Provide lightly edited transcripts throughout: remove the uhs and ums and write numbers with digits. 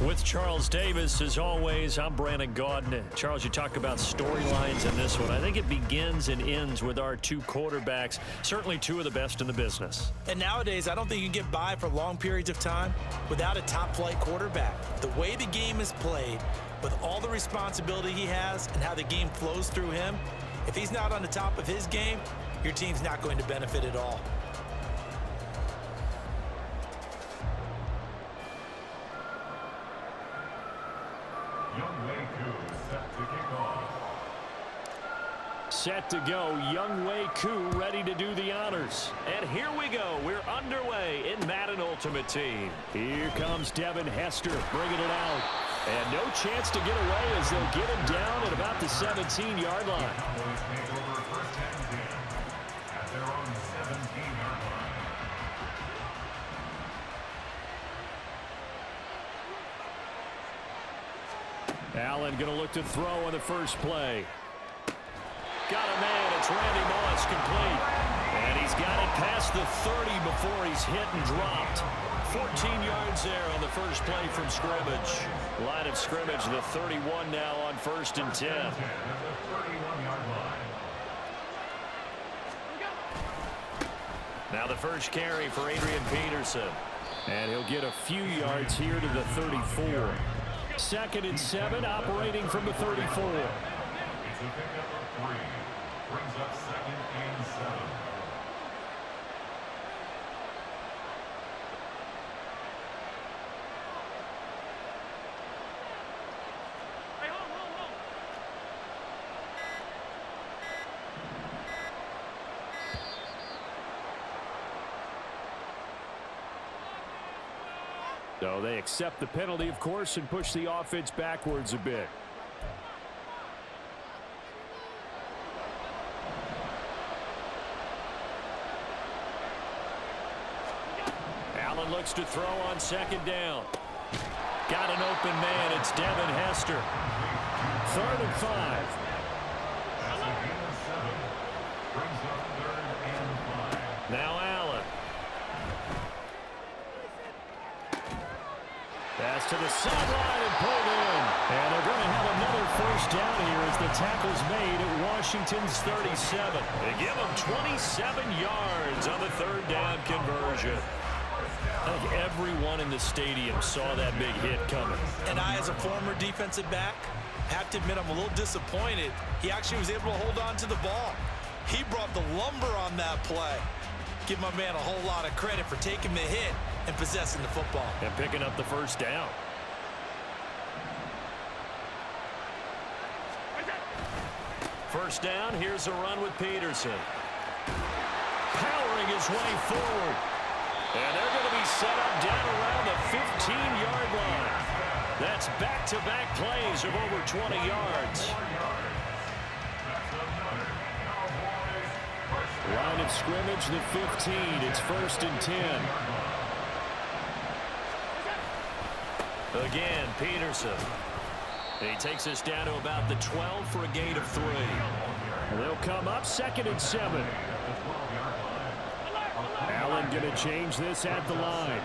With Charles Davis, as always, I'm Brandon Gaudin. Charles, you talk about storylines in this one. I think it begins and ends with our two quarterbacks, certainly two of the best in the business. And nowadays, I don't think you can get by for long periods of time without a top-flight quarterback. The way the game is played, with all the responsibility he has and how the game flows through him, if he's not on the top of his game, your team's not going to benefit at all. Set to go, Young Wei Koo ready to do the honors. And here we go. We're underway in Madden Ultimate Team. Here comes Devin Hester bringing it out. And no chance to get away as they'll get him down at about the 17-yard line. Allen going to look to throw on the first play. Got a man. It's Randy Moss complete. And he's got it past the 30 before he's hit and dropped. 14 yards there on the first play from scrimmage. Line of scrimmage, the 31 now on 1st and 10. Now the first carry for Adrian Peterson. And he'll get a few yards here to the 34. 2nd and 7, operating from the 34. Brings up 2nd and 7. So they accept the penalty, of course, and push the offense backwards a bit. Allen looks to throw on 2nd down. Got an open man. It's Devin Hester. 3rd and 5. Now Allen. Pass to the sideline and pulled in. And they're going to have another 1st down here as the tackle's made at Washington's 37. They give them 27 yards on the 3rd down conversion. I think everyone in the stadium saw that big hit coming. And I, as a former defensive back, have to admit I'm a little disappointed. He actually was able to hold on to the ball. He brought the lumber on that play. Give my man a whole lot of credit for taking the hit and possessing the football. And picking up the 1st down. First down, here's a run with Peterson. Powering his way forward. And they're going to be set up down around the 15-yard line. That's back-to-back plays of over 20 yards. Line of scrimmage, the 15. It's 1st and 10. Again, Peterson. He takes us down to about the 12 for a gain of 3. They'll come up 2nd and 7. Allen going to change this at the line.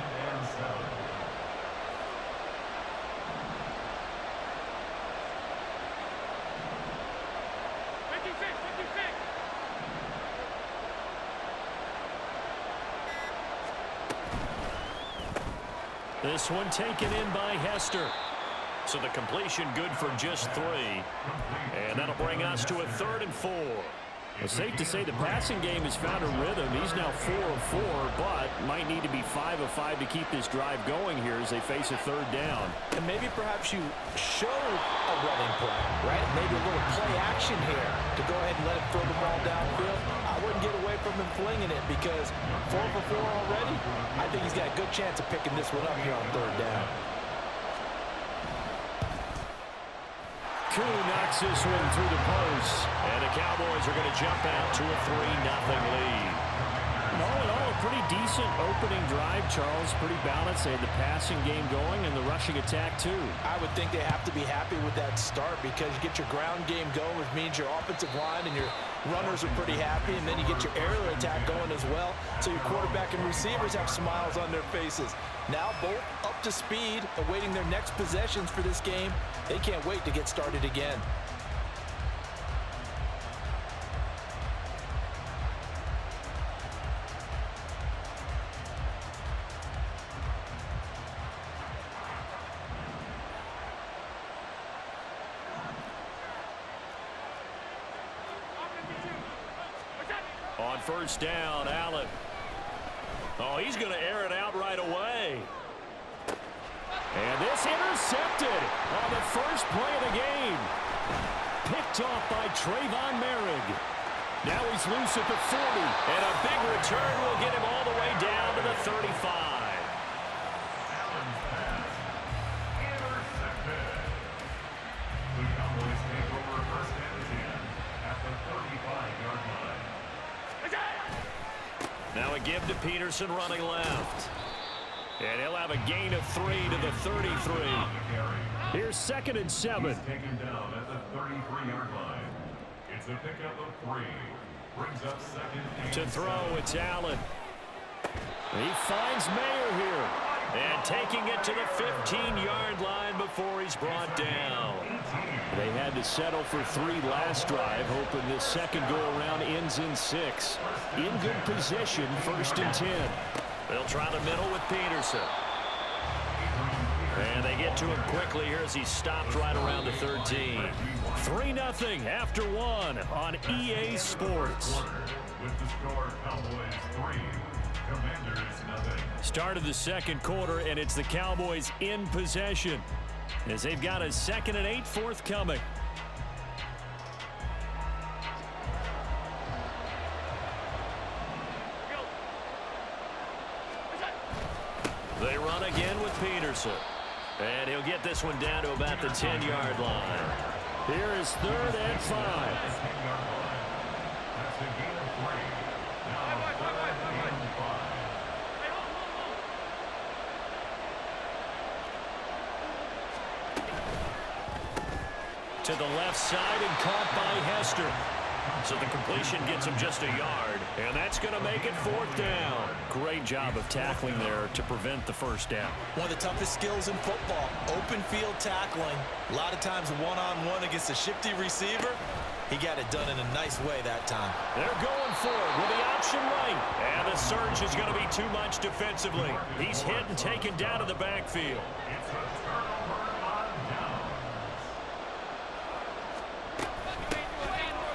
This one taken in by Hester. So the completion good for just 3. And that'll bring us to a 3rd and 4. It's safe to say the passing game has found a rhythm. He's now 4 of 4, but might need to be 5 of 5 to keep this drive going here as they face a 3rd down. And maybe perhaps you show a running play, right? Maybe a little play action here to go ahead and let him throw the ball downfield. I wouldn't get away from him flinging it because 4 for 4 already. I think he's got a good chance of picking this one up here on 3rd down. Koo knocks this one through the post. And the Cowboys are going to jump out to a 3-0 lead. And all in all, a pretty decent decent opening drive, Charles. Pretty balanced. They had the passing game going and the rushing attack, too. I would think they have to be happy with that start because you get your ground game going, which means your offensive line and your runners are pretty happy, and then you get your aerial attack going as well, so your quarterback and receivers have smiles on their faces. Now both up to speed, awaiting their next possessions for this game. They can't wait to get started again. On first down, Allen. Oh, he's going to air it out right away. And this intercepted on the first play of the game. Picked off by Trayvon Merrick. Now he's loose at the 40. And a big return will get him all the way down to the 35. Now a give to Peterson running left. And he'll have a gain of 3 to the 33. Here's 2nd and 7. He's taken down at the 33-yard line. It's a pickup of 3. Brings up 2nd and To throw, 7. it's Allen. He finds Mayer here. And taking it to the 15-yard line before he's brought down. They had to settle for 3 last drive, hoping this second go-around ends in 6. In good position, 1st and 10. They'll try the middle with Peterson. And they get to him quickly here as he stopped right around the 13. 3-0 after 1 on EA Sports. With the score, Cowboys 3, Commanders 0. Start of the second quarter, and it's the Cowboys in possession as they've got a 2nd and 8 forthcoming. They run again with Peterson. And he'll get this one down to about the 10-yard line. Here is 3rd and 5. That's a gain of 3. Now 3rd and 5. To the left side and caught by Hester. So the completion gets him just a yard, and that's going to make it 4th down. Great job of tackling there to prevent the first down. One of the toughest skills in football, open field tackling. A lot of times one-on-one against a shifty receiver. He got it done in a nice way that time. They're going for it with the option right. And the surge is going to be too much defensively. He's hit and taken down to the backfield. It's a turnover on down.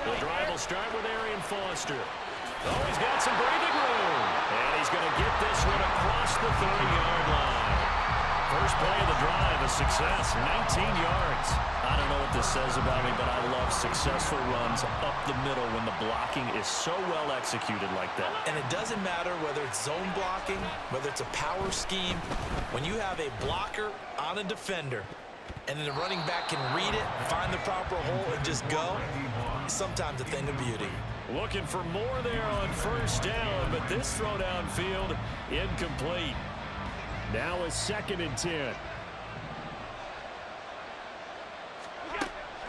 The drive will start with Arian Foster. Oh, he's got some breathing room. And he's going to get this one across the 30-yard line. First play of the drive, a success, 19 yards. I don't know what this says about me, but I love successful runs up the middle when the blocking is so well executed like that. And it doesn't matter whether it's zone blocking, whether it's a power scheme. When you have a blocker on a defender, and then the running back can read it, find the proper hole, and just go, it's sometimes a thing of beauty. Looking for more there on first down, but this throw downfield incomplete. Now a 2nd and 10.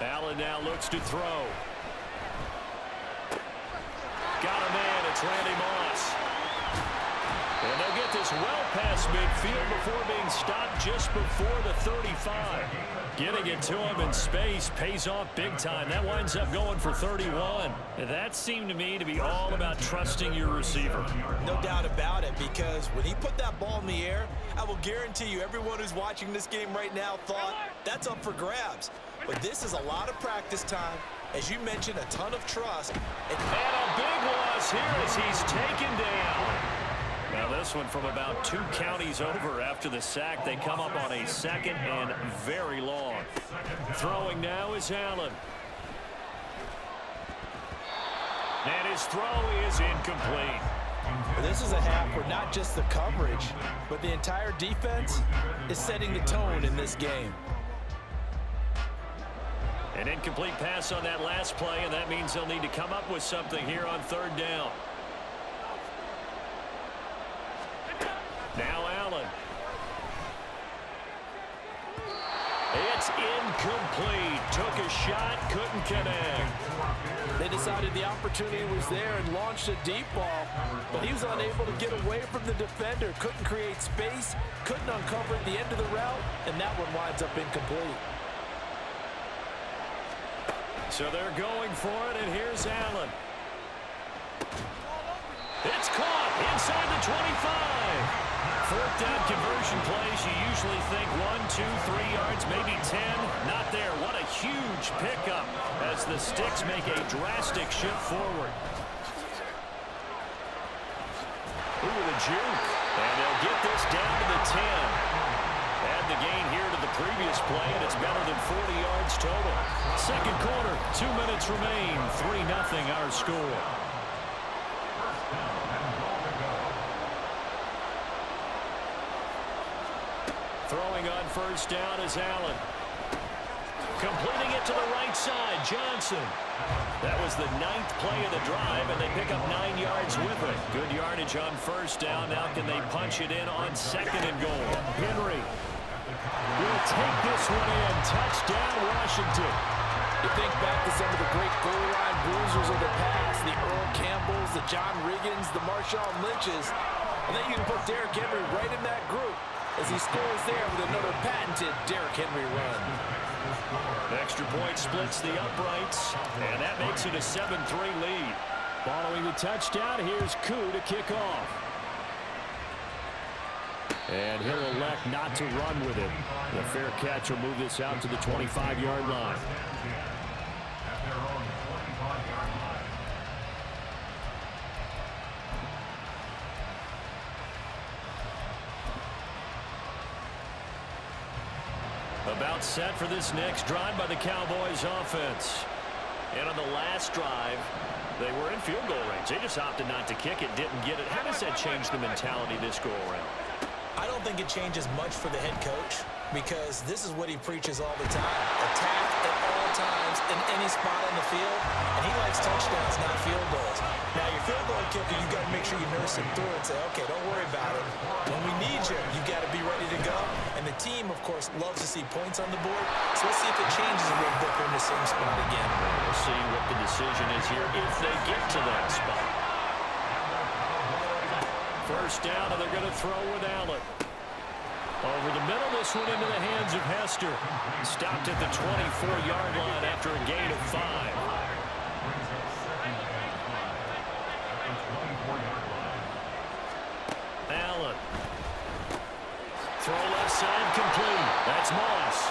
Allen now looks to throw. Got a man, it's Randy Moss. And they'll get this well past midfield before being stopped just before the 35. Getting it to him in space pays off big time. That winds up going for 31. That seemed to me to be all about trusting your receiver. No doubt about it, because when he put that ball in the air, I will guarantee you everyone who's watching this game right now thought that's up for grabs. But this is a lot of practice time. As you mentioned, a ton of trust. And a big loss here as he's taken down. Now this one from about 2 counties over after the sack. They come up on a 2nd and very long. Throwing now is Allen. And his throw is incomplete. This is a half where not just the coverage, but the entire defense is setting the tone in this game. An incomplete pass on that last play, and that means they'll need to come up with something here on 3rd down. incomplete. Took a shot, couldn't connect. They decided the opportunity was there and launched a deep ball, but he was unable to get away from the defender, couldn't create space, couldn't uncover at the end of the route, and that one winds up incomplete. So they're going for it, and here's Allen. It's caught inside the 25. Fourth down conversion plays, you usually think 1, 2, 3 yards, maybe 10. Not there. What a huge pickup as the Sticks make a drastic shift forward. Ooh, the juke. And they'll get this down to the 10. Add the gain here to the previous play, and it's better than 40 yards total. Second quarter, 2 minutes remain. 3-0 our score. Throwing on first down is Allen. Completing it to the right side, Johnson. That was the 9th play of the drive, and they pick up 9 yards with it. Good yardage on first down. Now can they punch it in on second and goal? Henry will take this one in. Touchdown, Washington. You think back to some of the great goal line bruisers of the past, the Earl Campbells, the John Riggins, the Marshawn Lynches. I think you can put Derrick Henry right in that group as he scores there with another patented Derrick Henry run. Extra point splits the uprights, and that makes it a 7-3 lead. Following the touchdown, here's Koo to kick off. And he'll elect not to run with it. The fair catch will move this out to the 25-yard line. About set for this next drive by the Cowboys offense. And on the last drive, they were in field goal range. They just opted not to kick it, didn't get it. How does that change the mentality this go around? I don't think it changes much for the head coach because this is what he preaches all the time. Attack at all times in any spot on the field, and he likes touchdowns, not field goals. Now, your field goal kicker, you got to make sure you nurse him through and say, okay, don't worry about it. When we need you, you got to be ready to go. And the team, of course, loves to see points on the board. So let's see if it changes a little bit in the same spot again. We'll see what the decision is here if they get to that spot. First down, and they're going to throw with Allen. Over the middle, this one into the hands of Hester. Stopped at the 24-yard line after a gain of 5. Allen. Throw left side complete. That's Moss.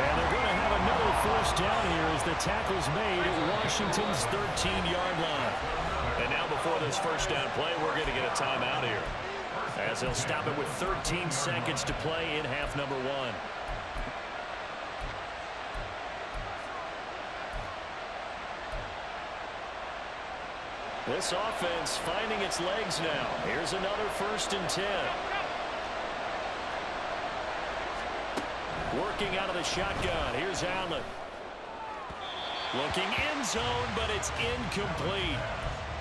And they're going to have another first down here as the tackle's made at Washington's 13-yard line. And now before this first down play, we're going to get a timeout here, as they'll stop it with 13 seconds to play in half number 1. This offense finding its legs now. Here's another 1st and 10. Working out of the shotgun. Here's Allen. Looking end zone, but it's incomplete.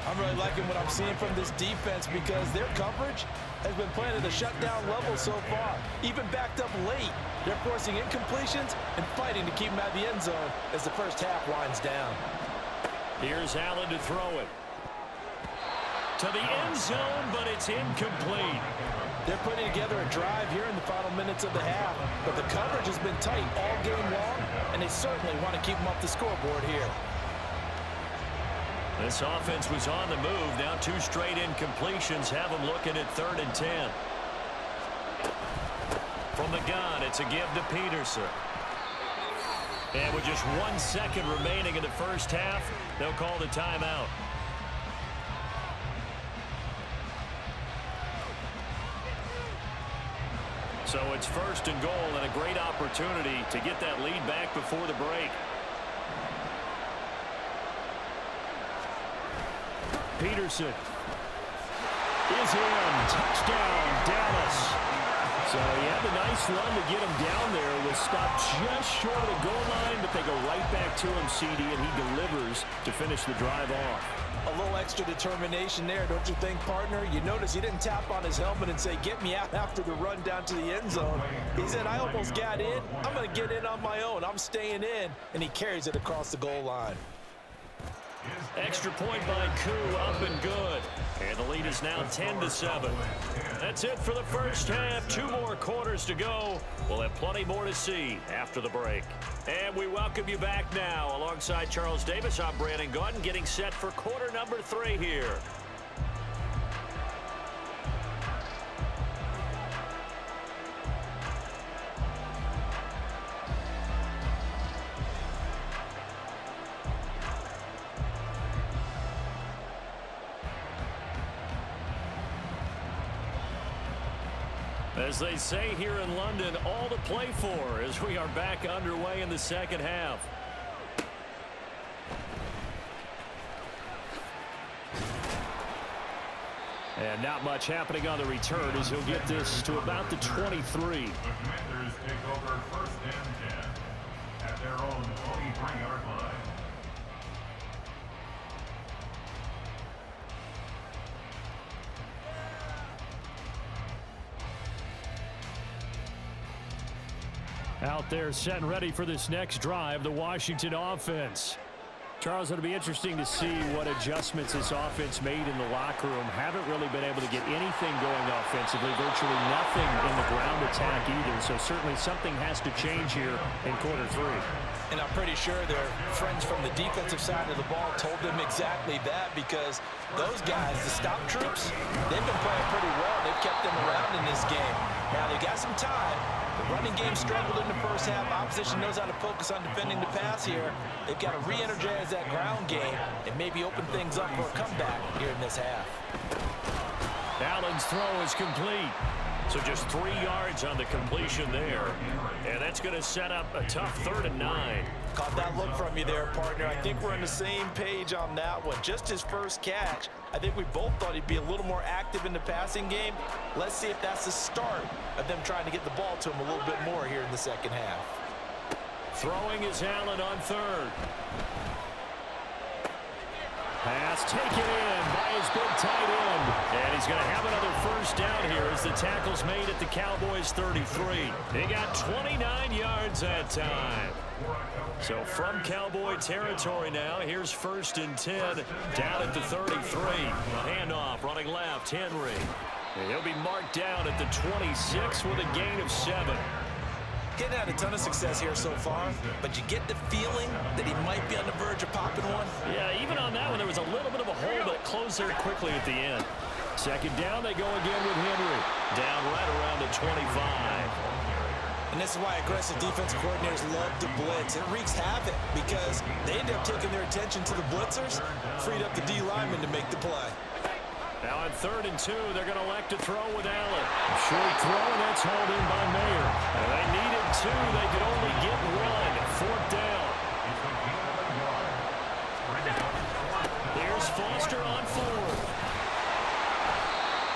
I'm really liking what I'm seeing from this defense because their coverage has been playing at a shutdown level so far. Even backed up late, they're forcing incompletions and fighting to keep them out of the end zone as the first half winds down. Here's Allen to throw it. To the end zone, but it's incomplete. They're putting together a drive here in the final minutes of the half, but the coverage has been tight all game long, and they certainly want to keep them off the scoreboard here. This offense was on the move. Now 2 straight incompletions have them looking at 3rd and 10. From the gun, it's a give to Peterson. And with just 1 second remaining in the first half, they'll call the timeout. So it's 1st and goal and a great opportunity to get that lead back before the break. Peterson is in. Touchdown, Dallas. So he had a nice run to get him down there. Was stopped just short of the goal line, but they go right back to him, CD, and he delivers to finish the drive off. A little extra determination there, don't you think, partner? You notice he didn't tap on his helmet and say, get me out after the run down to the end zone. He said, I almost got in. I'm going to get in on my own. I'm staying in. And he carries it across the goal line. Extra point by Koo, up and good. And the lead is now 10-7. That's it for the first half. 2 more quarters to go. We'll have plenty more to see after the break. And we welcome you back now. Alongside Charles Davis, I'm Brandon Gaudin, getting set for quarter number 3 here. As they say here in London, all to play for as we are back underway in the second half. And not much happening on the return as he'll get this to about the 23. The Commanders take over first and 10 at their own 23-yard line. Out there set and ready for this next drive, the Washington offense. Charles, it'll be interesting to see what adjustments this offense made in the locker room. Haven't really been able to get anything going offensively, virtually nothing in the ground attack either. So certainly something has to change here in quarter 3. And I'm pretty sure their friends from the defensive side of the ball told them exactly that, because those guys, the stop troops, they've been playing pretty well. They've kept them around in this game. Now, they got some time. The running game struggled in the first half. Opposition knows how to focus on defending the pass here. They've got to re-energize that ground game and maybe open things up for a comeback here in this half. Allen's throw is complete. So just 3 yards on the completion there. And that's going to set up a tough 3rd and 9. Caught that look from you there, partner. I think we're on the same page on that one. Just his first catch. I think we both thought he'd be a little more active in the passing game. Let's see if that's the start of them trying to get the ball to him a little bit more here in the second half. Throwing is Allen on 3rd. Pass taken in by his big tight end. And he's going to have another first down here as the tackle's made at the Cowboys' 33. They got 29 yards that time. So from Cowboy territory now, here's 1st and 10 down at the 33. Handoff running left, Henry. And he'll be marked down at the 26 with a gain of 7. Getting had a ton of success here so far, but you get the feeling that he might be on the verge of popping one. Yeah, even on that one, there was a little bit of a hole, but it closed there quickly at the end. 2nd down, they go again with Henry. Down right around the 25. And this is why aggressive defensive coordinators love to blitz. It wreaks havoc because they end up taking their attention to the blitzers, freed up the D lineman to make the play. Now on 3rd and 2, they're going to elect to throw with Allen. Short throw, that's hauled in by Mayer. And they needed 2. They could only get 1. 4th down. Here's Foster on 4th.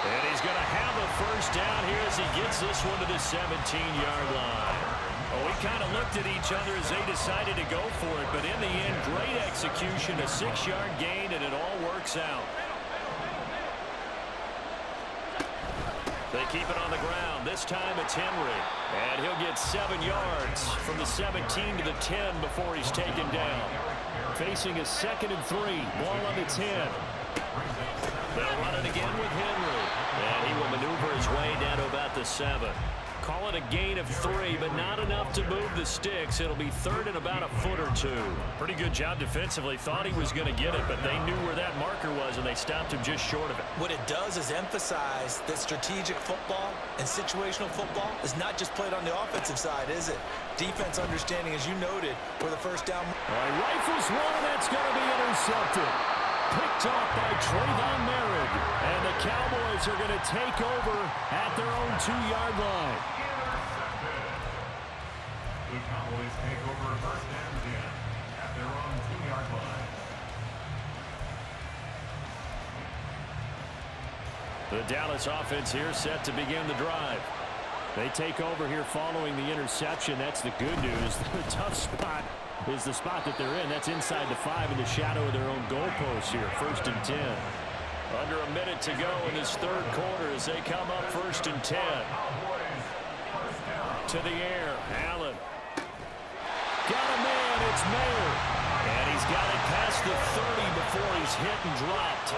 And he's going to have a first down here as he gets this one to the 17-yard line. Well, we kind of looked at each other as they decided to go for it, but in the end, great execution, a 6-yard gain, and it all works out. They keep it on the ground. This time it's Henry. And he'll get 7 yards from the 17 to the 10 before he's taken down. Facing a 2nd and 3. Ball on the 10. They'll run it again with Henry. And he will maneuver his way down to about the 7. Call it a gain of 3, but not enough to move the sticks. It'll be 3rd and about a foot or 2. Pretty good job defensively. Thought he was going to get it, but they knew where that marker was, and they stopped him just short of it. What it does is emphasize that strategic football and situational football is not just played on the offensive side, is it? Defense understanding, as you noted, where the first down. All right, rifles one. That's going to be intercepted. Picked off by Trayvon Merritt. And the Cowboys are going to take over at their own 2-yard line. The Cowboys take over first and 10 at their own 2-yard line. The Dallas offense here set to begin the drive. They take over here following the interception. That's the good news. The tough spot is the spot that they're in. That's inside the 5 in the shadow of their own goalpost here. 1st and 10. Under a minute to go in this third quarter as they come up 1st and 10. To the air, Allen. Got a man, it's Mayer. And he's got it past the 30 before he's hit and dropped.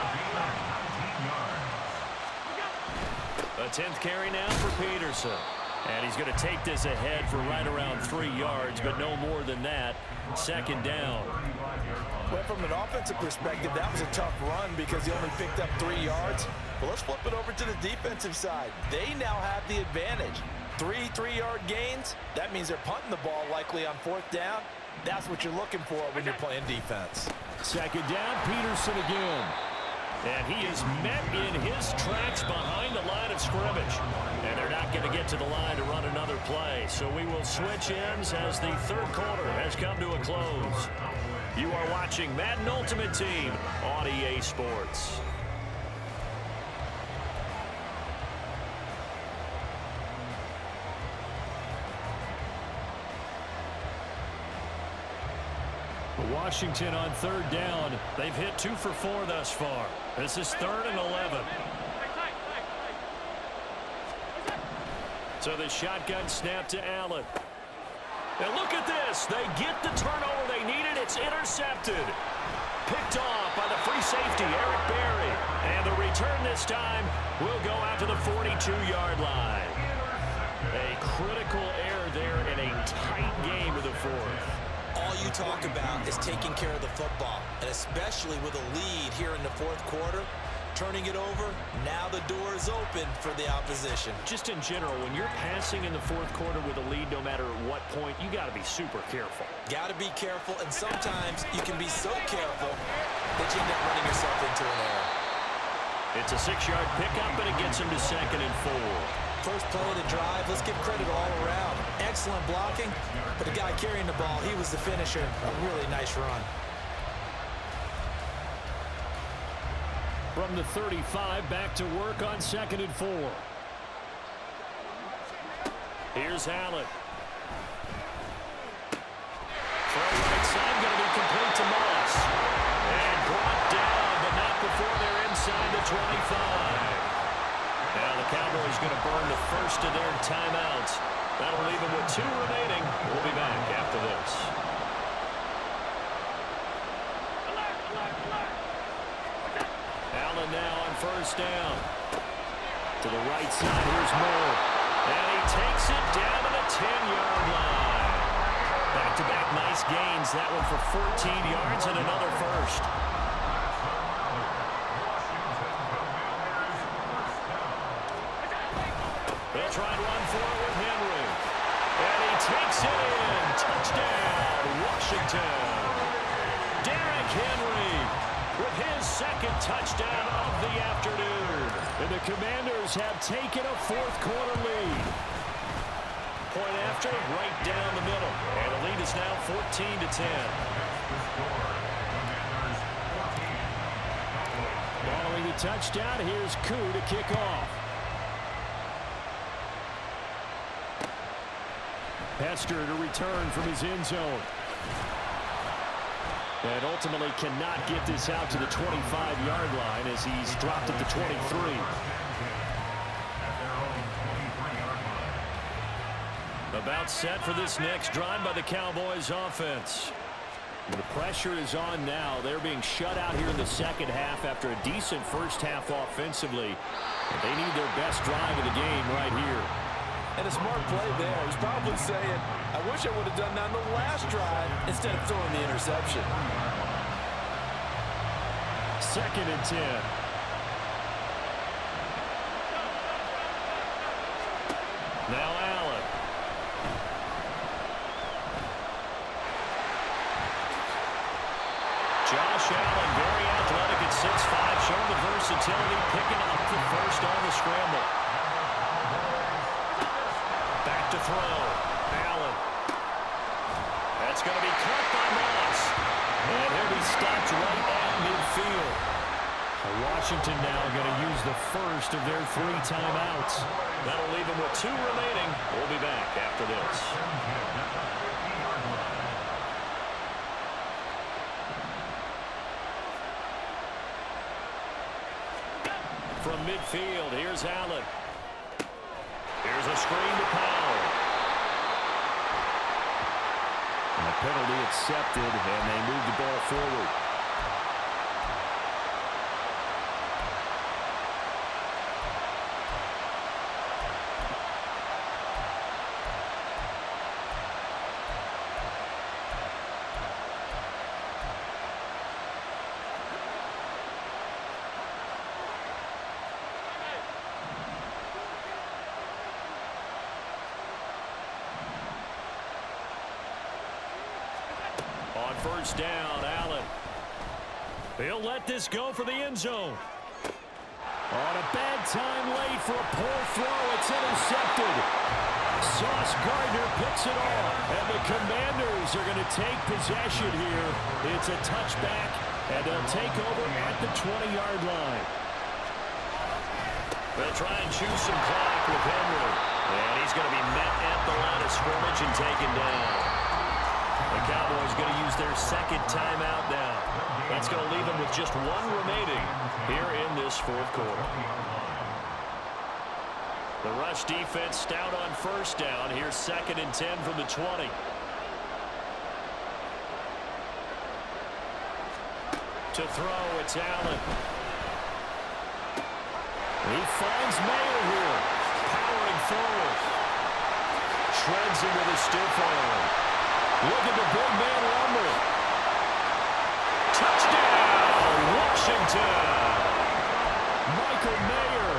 A 10th carry now for Peterson. And he's going to take this ahead for right around 3 yards, but no more than that. 2nd down. Well, from an offensive perspective, that was a tough run because he only picked up 3 yards. But let's flip it over to the defensive side. They now have the advantage. 3 3-yard gains. That means they're punting the ball likely on 4th down. That's what you're looking for when you're playing defense. 2nd down, Peterson again. And he is met in his tracks behind the line of scrimmage. And they're not going to get to the line to run another play. So we will switch ends as the 3rd quarter has come to a close. You are watching Madden Ultimate Team on EA Sports. Washington on 3rd down. They've hit 2 for 4 thus far. This is 3rd and 11. So the shotgun snap to Allen. And look at this. They get the turnover they needed. It's intercepted. Picked off by the free safety, Eric Berry. And the return this time will go out to the 42-yard line. A critical error there in a tight game of the 4th. All you talk about is taking care of the football, and especially with a lead here in the 4th quarter, turning it over, now the door is open for the opposition. Just in general, when you're passing in the 4th quarter with a lead, no matter what point, you got to be super careful. Got to be careful, and sometimes you can be so careful that you end up running yourself into an error. It's a 6-yard pickup, but it gets him to 2nd and 4. First play of the drive, let's give credit all around. Excellent blocking, but the guy carrying the ball, he was the finisher. A really nice run. From the 35, back to work on 2nd and 4. Here's Allen. Throw right side, going to be complete to Moss. And brought down, but not before they're inside the 25. Now the Cowboys going to burn the first of their timeouts. That'll leave them with 2 remaining. We'll be back after this. Allen now on 1st down. To the right side, here's Moore. And he takes it down to the 10-yard line. Back-to-back nice gains. That one for 14 yards and another first. They'll try and run for it with Henry. And he takes it in. Touchdown, Washington. Derrick Henry with his 2nd touchdown of the afternoon. And the Commanders have taken a 4th quarter lead. Point after, right down the middle. And the lead is now 14-10. Following the touchdown, here's Koo to kick off. Hester to return from his end zone. And ultimately cannot get this out to the 25-yard line as he's dropped at the 23. About set for this next drive by the Cowboys offense. The pressure is on now. They're being shut out here in the 2nd half after a decent 1st half offensively. They need their best drive of the game right here. And a smart play there. He's probably saying, I wish I would have done that on the last drive instead of throwing the interception. 2nd and 10. Now Allen. Josh Allen, very athletic at 6'5", showing the versatility, picking up the first on the scramble. Back to throw. Allen. That's going to be caught by Moss. And he'll be stopped right at midfield. Washington now going to use the first of their 3 timeouts. That'll leave them with 2 remaining. We'll be back after this. field. Here's Allen. Here's a screen to Powell. And a penalty accepted, and they move the ball forward. On first down, Allen. He'll let this go for the end zone. On a bad time late for a poor throw. It's intercepted. Sauce Gardner picks it off. And the Commanders are going to take possession here. It's a touchback, and they'll take over at the 20-yard line. They'll try and choose some clock with Henry. And he's going to be met at the line of scrimmage and taken down. The Cowboys going to use their second timeout now. That's going to leave them with just one remaining here in this fourth quarter. The rush defense stout on first down. Here's 2nd and 10 from the 20. To throw, it's Allen. He finds Mayer here. Powering forward. Shreds him with a stiff arm. Look at the big man rumble. Touchdown, Washington. Michael Mayer,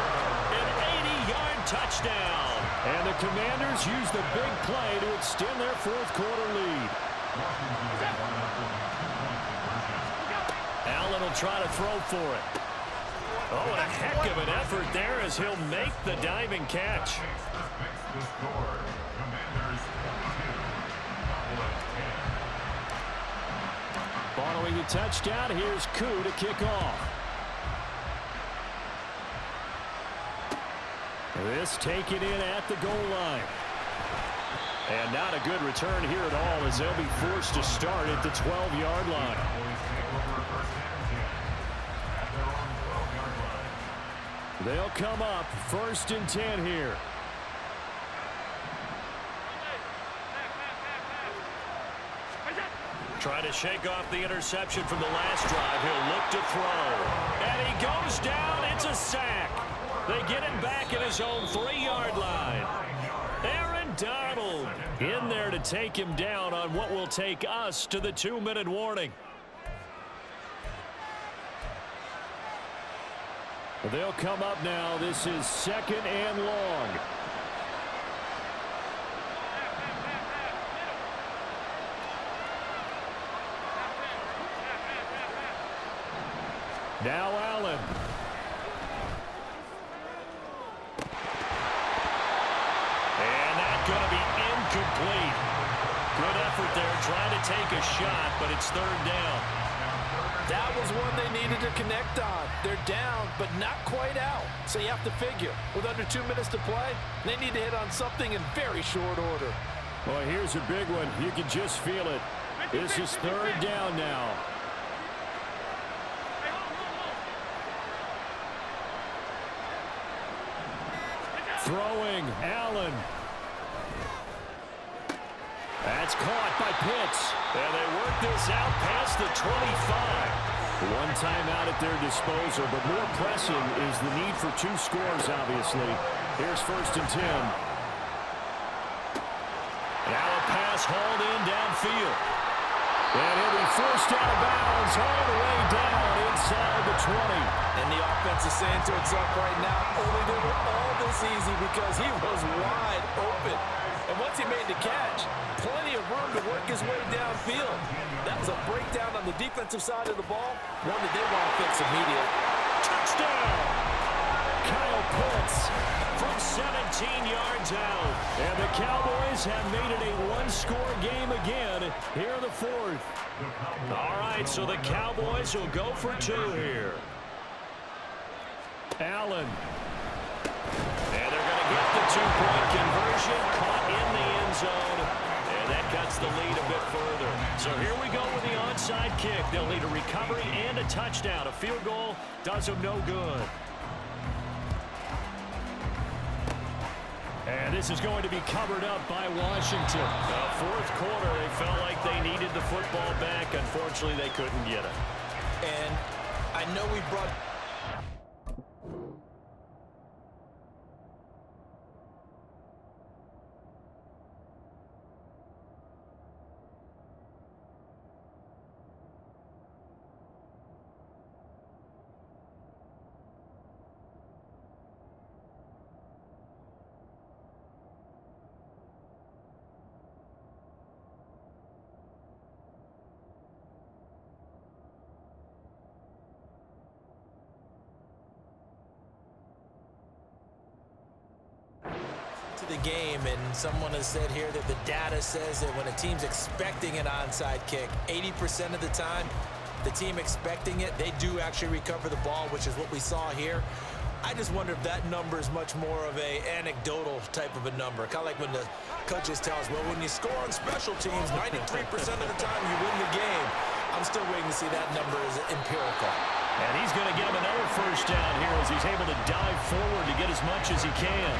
an 80-yard touchdown. And the Commanders use the big play to extend their fourth quarter lead. Allen will try to throw for it. Oh, and a heck of an effort there as he'll make the diving catch. Following the touchdown, here's Koo to kick off. This taken in at the goal line. And not a good return here at all as they'll be forced to start at the 12-yard line. They'll come up 1st and 10 here. Trying to shake off the interception from the last drive. He'll look to throw. And he goes down. It's a sack. They get him back at his own 3-yard line. Aaron Donald in there to take him down on what will take us to the 2-minute warning. They'll come up now. This is 2nd and long. Now Allen. And that's going to be incomplete. Good effort there trying to take a shot, but it's 3rd down. That was one they needed to connect on. They're down, but not quite out. So you have to figure, with under 2 minutes to play, they need to hit on something in very short order. Well, here's a big one. You can just feel it. This is 3rd down now. Throwing, Allen. That's caught by Pitts. And they work this out past the 25. One timeout at their disposal, but more pressing is the need for 2 scores, obviously. Here's 1st and 10. Now a pass hauled in downfield. And he'll be forced out of bounds all the way down inside the 20. And the offense is saying to itself right now, only they were all this easy because he was wide open. And once he made the catch, plenty of room to work his way downfield. That was a breakdown on the defensive side of the ball, one that they want to fix immediately. Touchdown! Kyle Pitts from 17 yards out. And the Cowboys have made it a 1-score game again here in the 4th. All right, so the Cowboys will go for 2 here. Allen. And they're going to get the 2-point conversion, caught in the end zone. And that cuts the lead a bit further. So here we go with the onside kick. They'll need a recovery and a touchdown. A field goal does them no good. this is going to be covered up by Washington. Fourth quarter, they felt like they needed the football back. Unfortunately, they couldn't get it. And I know we brought... to the game, and someone has said here that the data says that when a team's expecting an onside kick, 80% of the time, the team expecting it, they do actually recover the ball, which is what we saw here. I just wonder if that number is much more of a anecdotal type of a number. Kind of like when the coaches tell us, well, when you score on special teams, 93% of the time you win the game. I'm still waiting to see that number is empirical. And he's going to get him another first down here as he's able to dive forward to get as much as he can.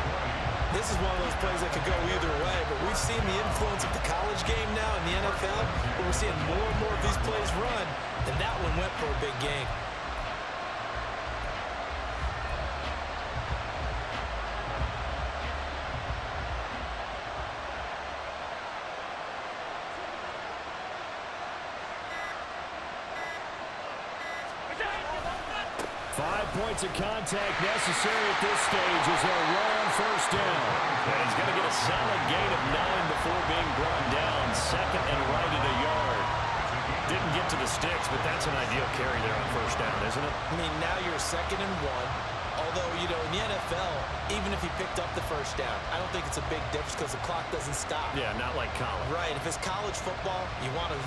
This is one of those plays that could go either way, but we've seen the influence of the college game now in the NFL, where we're seeing more and more of these plays run, and that one went for a big gain. Points of contact necessary at this stage as they'll roll on first down. And he's going to get a solid gain of 9 before being brought down. Second and right at a yard. Didn't get to the sticks, but that's an ideal carry there on first down, isn't it? I mean, now you're 2nd and 1. Although, you know, in the NFL, even if he picked up the first down, I don't think it's a big difference because the clock doesn't stop. Yeah, not like college. Right. If it's college football, you want to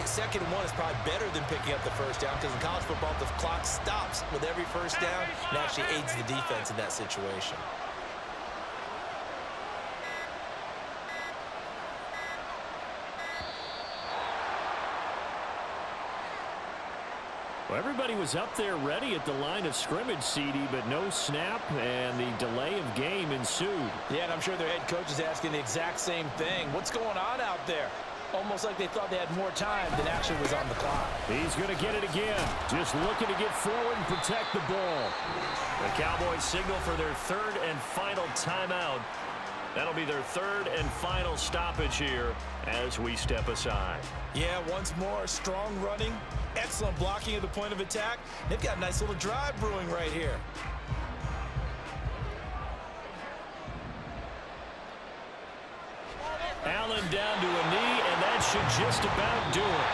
2nd and 1 is probably better than picking up the first down because in college football, the clock stops with every first down and actually aids the defense in that situation. Well, everybody was up there ready at the line of scrimmage, CD, but no snap, and the delay of game ensued. Yeah, and I'm sure their head coach is asking the exact same thing. What's going on out there? Almost like they thought they had more time than actually was on the clock. He's going to get it again. Just looking to get forward and protect the ball. The Cowboys signal for their 3rd and final timeout. That'll be their 3rd and final stoppage here as we step aside. Yeah, once more, strong running, excellent blocking at the point of attack. They've got a nice little drive brewing right here. Allen down to a knee, and that should just about do it.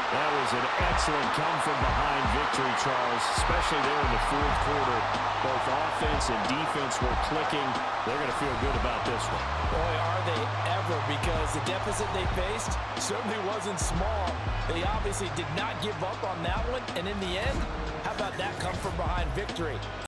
That was an excellent come-from-behind victory, Charles, especially there in the 4th quarter. Both offense and defense were clicking. They're going to feel good about this one. Boy, are they ever, because the deficit they faced certainly wasn't small. They obviously did not give up on that one, and in the end, how about that come-from-behind victory?